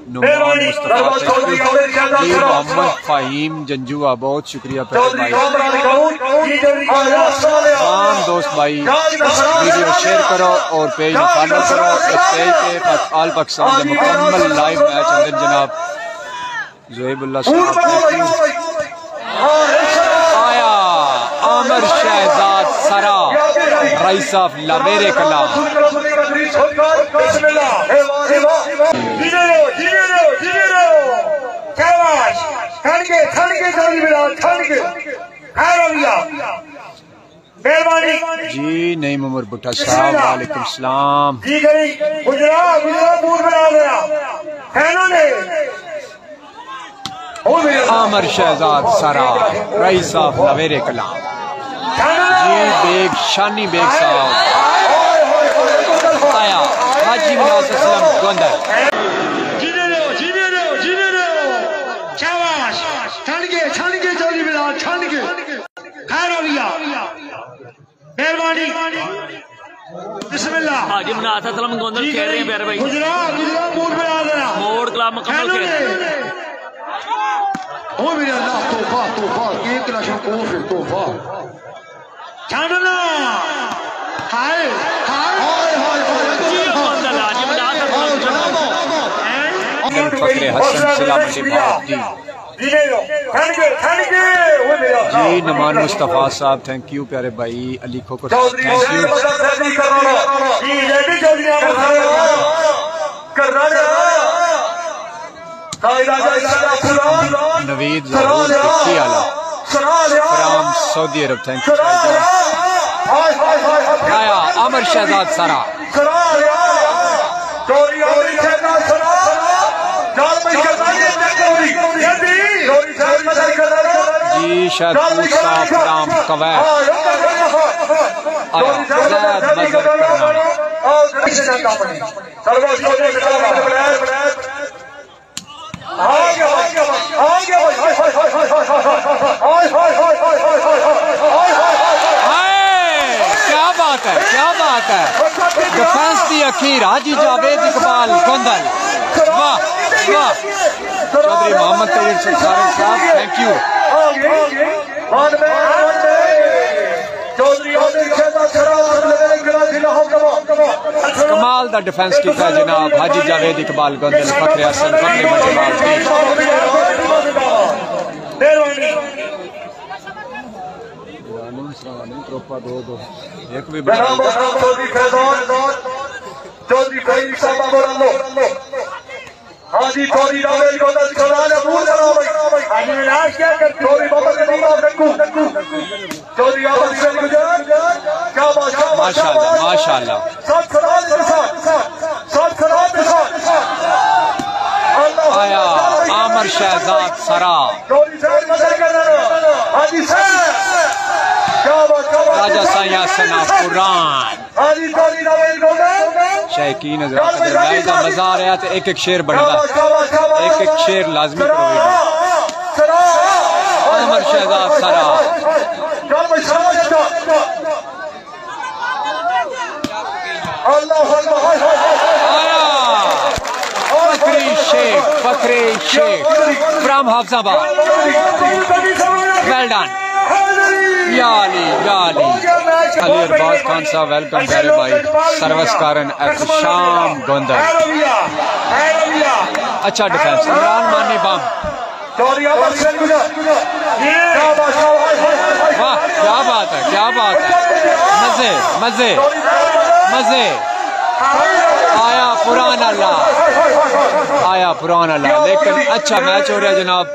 نعمان مصطفیٰ جی محمد فہیم جنجوا بہت شکریہ پیارے بھائی تمام دوست بھائی ویڈیو شیئر کرو اور پیج فالو کرو اس پیج پہ آل پاکستان کے مکمل لائیو میچ اندر جناب زہیب اللہ صاحب آیا عامر شہزاد سرا رئیس آف لاویرے کلا جی نعیم عمر بٹا صاحب وعلیکم السلام عامر شہزاد سرا رئیس آف لاویرے کلا جی بیگ شانی بیگ صاحب آیا حاجی مناس اسلم گوندر بسم اللہ حاجی مناس اسلم گوندر کہہ رہے ہیں پیارے بھائی موڑ کلاب مکمل کہہ رہے ہیں وہ میرے اللہ توفہ توفہ ایک لاشوں کو پھر توفہ چھاننا ہائے ہائے ہائے فقر حسن سلامتی بھاؤ جی نعمان مصطفیٰ صاحب تھینک یو پیارے بھائی علی کھوکر تھینک یو نوید ضرور کچھی آلہ from Saudi Arab thank you آیا عامر شہزاد سرا جی شاید موسیٰ فرام کویت آیا زید مظہر کرنانی کیا بات ہے کیا بات ہے ڈیفنس دی اخیر حاجی جاوید اقبال گوندل واہ واہ چودھری محمد طویل سرکاری صاحب thank you Kamal the defence کیتا ہے جناب حاجی جاوید اقبال گوندل فخر حسن فخر حاجی چودھری راویل کو دس کھلانے بھول کرو بھائی حاجی ملاش کیا کرتے چودھری بابا کے بابا رکھو چودھری آباد سے گزر کیا بات ماشاءاللہ ماشاءاللہ ساتھ سلام کے ساتھ سلام کے ساتھ آیا عامر شہزاد سرا چودھری صاحب مدر کر رہا حاجی صاحب کیا بات راجہ سایہ سنا قرآن حاجی چودھری راویل کو دس شائقین حضرات اگر لائزہ مزہ آ رہا ہے تو ایک ایک شیر بڑھتا ایک ایک شیر لازمی کرو ویڈیو عامر شہزاد سرا آیا فکری شیخ فرام حافظ آباد ویل ڈن یا علی علی ارباز خان صاحب ویلکم پیارے بھائی سروس کارن ایف شام گوندر اچھا ڈیفنس عمران مانی بم واہ کیا بات ہے کیا بات ہے مزے مزے مزے آیا پران اللہ آیا پران اللہ لیکن اچھا میچ ہو رہا ہے جناب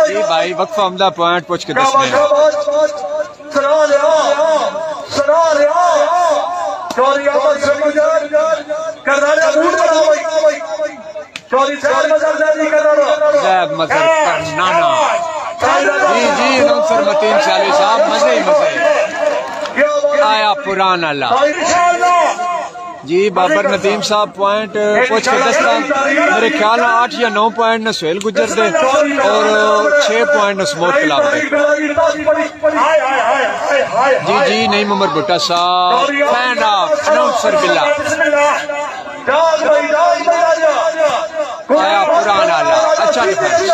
جی بھائی وقفہ عمدہ پوائنٹ پوچھ کے دس میں زید مظہر کرنانا جی نوسر متین چالی صاحب مزے ہی مزے آیا پران اللہ جی بابر ندیم صاحب پوائنٹ پوچھ کے دستا میرے خیال میں 8 یا 9 پوائنٹ سہیل گجر دے اور 6 پوائنٹ سموت کلاب دے جی جی نعیم عمر بھٹا صاحب فین آف اناؤنسر بلا آیا پرانا اللہ اچھا ڈیفنس